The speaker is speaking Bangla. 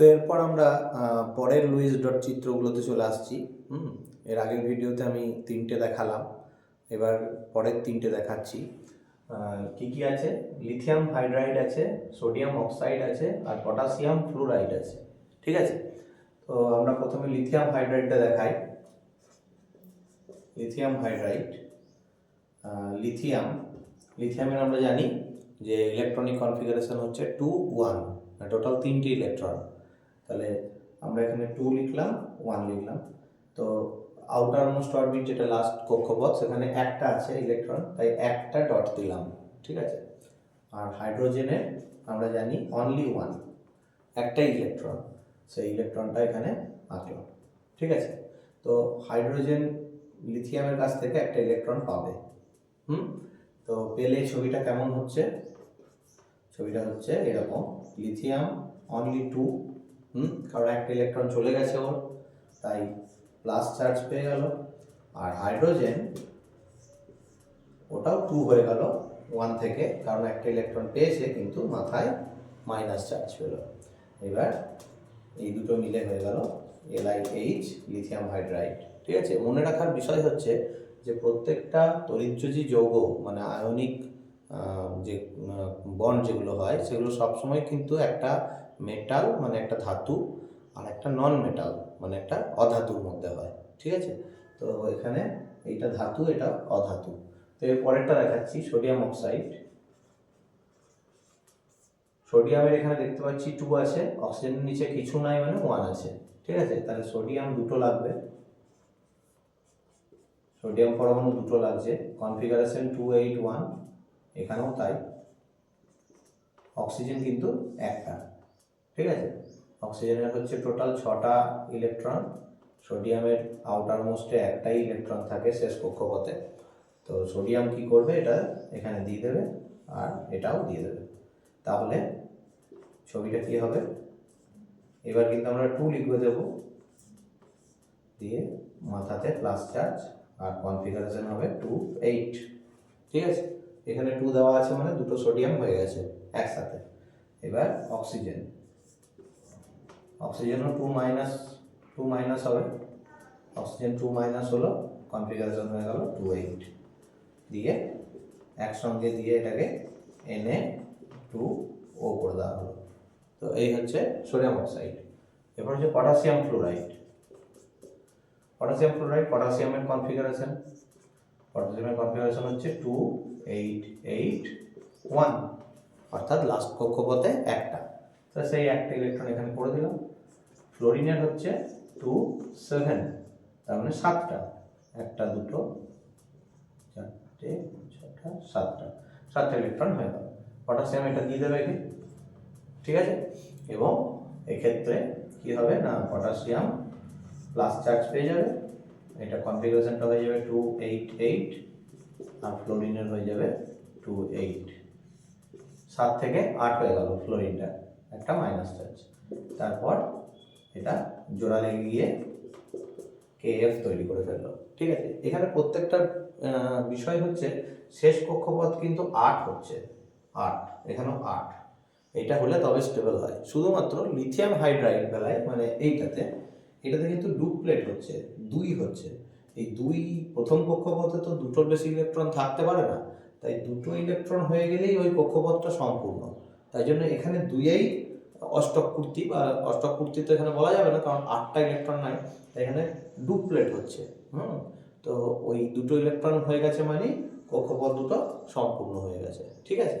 তো এরপর আমরা পরের লুইস ডট চিত্রগুলোতে চলে আসছি। এর আগের ভিডিওতে আমি 3টে দেখালাম, এবার পরের 3টে দেখাচ্ছি। কি কি আছে? লিথিয়াম হাইড্রাইড আছে, সোডিয়াম অক্সাইড আছে, আর পটাশিয়াম ফ্লুরাইড আছে। ঠিক আছে, তো আমরা প্রথমে লিথিয়াম হাইড্রাইডটা দেখাই। লিথিয়াম হাইড্রাইড, লিথিয়ামের আমরা জানি যে ইলেকট্রনিক কনফিগারেশন হচ্ছে 2 1, টোটাল 3টি ইলেকট্রন। তাহলে আমরা এখানে 2 লিখলাম, 1 লিখলাম। তো আউটার মোস্ট অরবিট যেটা লাস্ট কক্ষপথ, সেখানে একটা আছে ইলেকট্রন, তাই একটা ডট দিলাম। ঠিক আছে, আর হাইড্রোজেনে আমরা জানি অনলি 1, একটাই ইলেকট্রন, সেই ইলেকট্রনটা এখানে আঁকলাম। ঠিক আছে, তো হাইড্রোজেন লিথিয়ামের কাছ থেকে একটা ইলেকট্রন পাবে। তো পেলে ছবিটা কেমন হচ্ছে? ছবিটা হচ্ছে এরকম, লিথিয়াম অনলি 2, কারণ একটা ইলেকট্রন চলে গেছে ওর, তাই প্লাস চার্জ পেয়ে গেল। আর হাইড্রোজেন ওটাও 2 হয়ে গেল 1 থেকে, কারণ একটা ইলেকট্রন পেয়েছে কিন্তু মাথায় মাইনাস চার্জ পেল। এবার এই দুটো মিলে হয়ে গেল LiH, লিথিয়াম হাইড্রাইড। ঠিক আছে, মনে রাখার বিষয় হচ্ছে যে প্রত্যেকটা তড়িৎযোজী যৌগ মানে আয়নিক যে বন্ড যেগুলো হয়, সেগুলো সবসময় কিন্তু একটা মেটাল মানে একটা ধাতু আর একটা নন মেটাল মানে একটা অধাতুর মধ্যে হয়। ঠিক আছে, তো এখানে এইটা ধাতু, এটা অধাতু। তো এর পরেরটা দেখাচ্ছি, সোডিয়াম অক্সাইড। সোডিয়ামের এখানে দেখতে পাচ্ছি 2 আছে, অক্সিজেনের নিচে কিছু নাই মানে 1 আছে। ঠিক আছে, তাহলে সোডিয়াম দুটো লাগবে, সোডিয়াম পরমাণু দুটো লাগছে, কনফিগারেশন 281, এখানেও তাই। অক্সিজেন কিন্তু একটা। ঠিক আছে, অক্সিজেনের হচ্ছে টোটাল 6টা ইলেকট্রন, সোডিয়ামের আউটার মোস্টে একটাই ইলেকট্রন থাকে শেষ কক্ষপথে। তো সোডিয়াম কি করবে, এটা এখানে দিয়ে দেবে আর এটাও দিয়ে দেবে, তাহলে ছবিটা কি হবে? এবার কিন্তু আমরা 2 লিখে দেব, দিয়ে মাথাতে প্লাস চার্জ, আর কনফিগারেশন হবে 2 8। ঠিক আছে, এখানে 2 দেওয়া আছে মানে দুটো সোডিয়াম হয়ে গেছে একসাথে। এবার অক্সিজেনও 2 মাইনাস হবে, অক্সিজেন 2 মাইনাস হলো, কনফিগারেশন হয়ে গেল 2 8, দিয়ে একসঙ্গে দিয়ে এটাকে Na2O করে দেওয়া হলো। তো এই হচ্ছে সোডিয়াম অক্সাইড। এরপর হচ্ছে পটাশিয়াম ফ্লোরাইড। পটাশিয়ামের কনফিগারেশন হচ্ছে 2 8 8 1, অর্থাৎ লাস্ট কক্ষপথে একটা, তো সেই একটা ইলেকট্রন এখানে করে দিলাম। ফ্লোরিনের হচ্ছে 2 7, তার মানে 7টা, একটা দুটো চারটে 6টা 7টা ইলেকট্রন হয়ে গেল। পটাশিয়াম এটা দিয়ে দেবে একে। ঠিক আছে, এবং এক্ষেত্রে কি হবে না, পটাশিয়াম প্লাস চার্জ পেয়ে যাবে, এটা কনফিগারেশনটা হয়ে যাবে 2 8 8, আর ফ্লোরিনের হয়ে যাবে 2 8। 7 থেকে 8 হয়ে গেল ফ্লোরিনটা, একটা মাইনাস চার্জ। তারপর এটা জোড়া লেগে গিয়ে KF তৈরি করে ফেললো। ঠিক আছে, এখানে প্রত্যেকটা বিষয় হচ্ছে শেষ কক্ষপথ কিন্তু 8 হচ্ছে, 8, এখানেও 8, এটা হলে তবে স্টেবল হয়। শুধুমাত্র লিথিয়াম হাইড্রাইড বেলায় মানে এটাতে কিন্তু ডুপ্লেট হচ্ছে, 2 হচ্ছে। এই 2 প্রথম কক্ষপথে তো দুটোর বেশি ইলেকট্রন থাকতে পারে না, তাই দুটো ইলেকট্রন হয়ে গেলেই ওই কক্ষপথটা সম্পূর্ণ। তাই জন্য এখানে 2এই অষ্টক পূর্তি, বা অষ্টক পূর্তি তো এখানে বলা যাবে না, কারণ 8টা ইলেকট্রন নাই, তাই এখানে ডুপ্লেট হচ্ছে। তো ওই দুটো ইলেকট্রন হয়ে গেছে মানে কক্ষপথ দুটো সম্পূর্ণ হয়ে গেছে। ঠিক আছে।